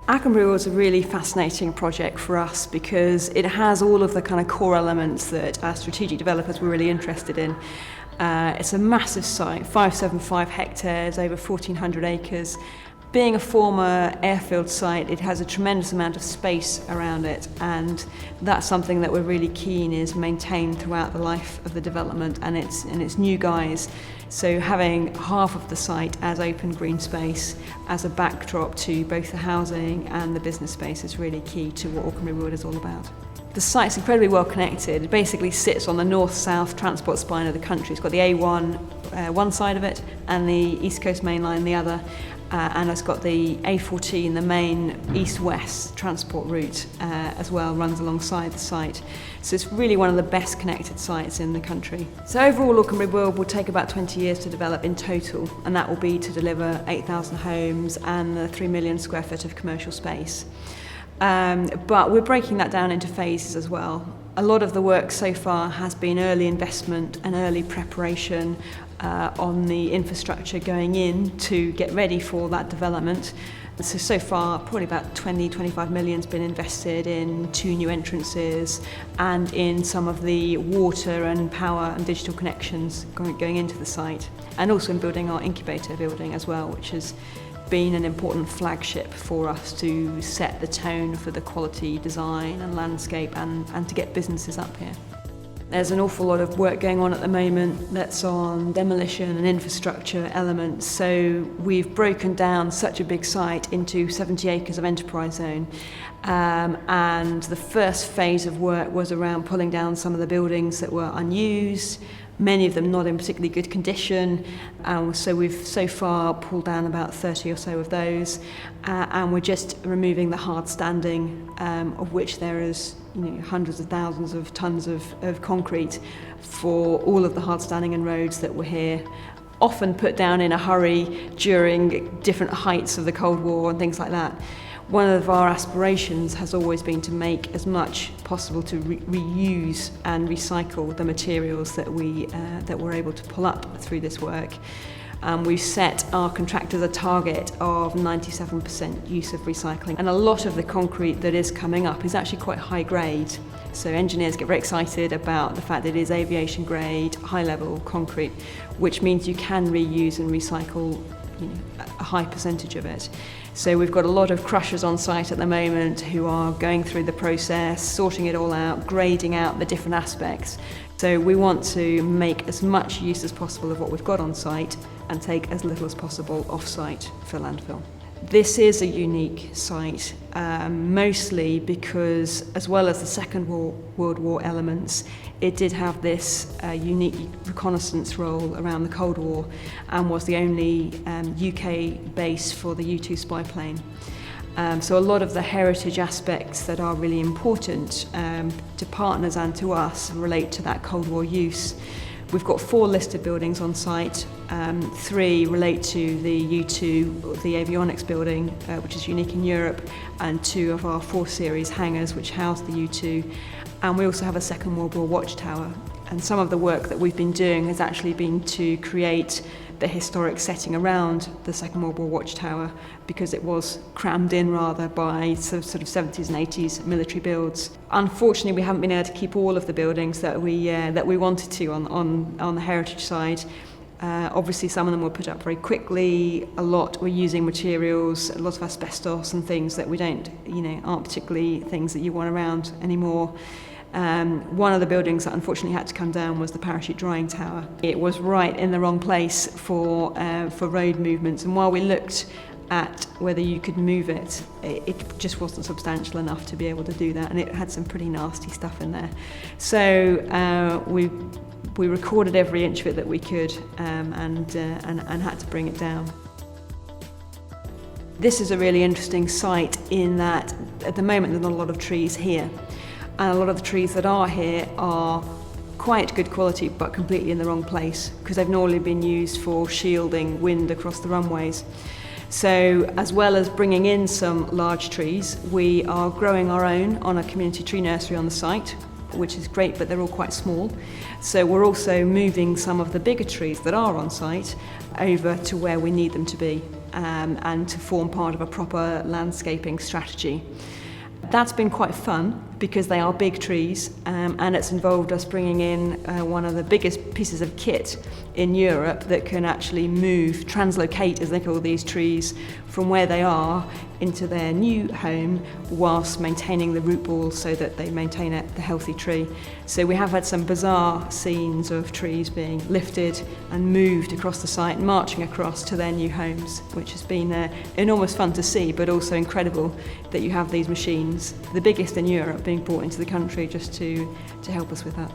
Alconbury Weald is a really fascinating project for us because it has all of the kind of core elements that our strategic developers were really interested in. It's a massive site, 575 hectares, over 1,400 acres. Being a former airfield site, it has a tremendous amount of space around it, and that's something that we're really keen is maintained throughout the life of the development and its new guise. So having half of the site as open green space as a backdrop to both the housing and the business space is really key to what Alconbury Weald is all about. The site's incredibly well connected. It basically sits on the north-south transport spine of the country. It's got the A1 one side of it and the East Coast Main Line the other. And it's got the A14, the main east-west transport route as well, runs alongside the site. So it's really one of the best connected sites in the country. So overall, Alconbury Weald will take about 20 years to develop in total, and that will be to deliver 8,000 homes and the 3 million square foot of commercial space. But we're breaking that down into phases as well. A lot of the work so far has been early investment and early preparation on the infrastructure going in to get ready for that development. So far, probably about 25 million has been invested in 2 new entrances and in some of the water and power and digital connections going into the site, and also in building our incubator building as well, which has been an important flagship for us to set the tone for the quality design and landscape and to get businesses up here. There's an awful lot of work going on at the moment that's on demolition and infrastructure elements. So we've broken down such a big site into 70 acres of enterprise zone. And the first phase of work was around pulling down some of the buildings that were unused, many of them not in particularly good condition. So we've so far pulled down about 30 or so of those. And we're just removing the hard standing, of which there is hundreds of thousands of tons of concrete for all of the hard standing and roads that were here, often put down in a hurry during different heights of the Cold War and things like that. One of our aspirations has always been to make as much possible to reuse and recycle the materials that we're able to pull up through this work. We've set our contractors a target of 97% use of recycling, and a lot of the concrete that is coming up is actually quite high grade. So engineers get very excited about the fact that it is aviation grade, high level concrete, which means you can reuse and recycle a high percentage of it. So we've got a lot of crushers on site at the moment who are going through the process, sorting it all out, grading out the different aspects. So we want to make as much use as possible of what we've got on site and take as little as possible off-site for landfill. This is a unique site, mostly because, as well as the Second World War elements, it did have this unique reconnaissance role around the Cold War and was the only UK base for the U-2 spy plane. So a lot of the heritage aspects that are really important to partners and to us relate to that Cold War use. We've got 4 listed buildings on site. 3 relate to the U-2, the avionics building, which is unique in Europe, and 2 of our 4 series hangars, which house the U-2. And we also have a Second World War watchtower. And some of the work that we've been doing has actually been to create the historic setting around the Second World War watchtower, because it was crammed in rather by sort of 70s and 80s military builds. Unfortunately, we haven't been able to keep all of the buildings that we wanted to on the heritage side. Obviously, some of them were put up very quickly. A lot were using materials, a lot of asbestos and things that we aren't particularly things that you want around anymore. One of the buildings that unfortunately had to come down was the parachute drying tower. It was right in the wrong place for road movements, and while we looked at whether you could move it, it just wasn't substantial enough to be able to do that, and it had some pretty nasty stuff in there. So we recorded every inch of it that we could, and had to bring it down. This is a really interesting site in that at the moment there's not a lot of trees here. And a lot of the trees that are here are quite good quality but completely in the wrong place, because they've normally been used for shielding wind across the runways. So as well as bringing in some large trees, we are growing our own on a community tree nursery on the site, which is great, but they're all quite small. So we're also moving some of the bigger trees that are on site over to where we need them to be. and to form part of a proper landscaping strategy. That's been quite fun because they are big trees, and it's involved us bringing in one of the biggest pieces of kit in Europe that can actually move, translocate as they call these trees, from where they are into their new home whilst maintaining the root balls so that they maintain the healthy tree. So we have had some bizarre scenes of trees being lifted and moved across the site, marching across to their new homes, which has been enormous fun to see, but also incredible that you have these machines, the biggest in Europe, being brought into the country just to help us with that.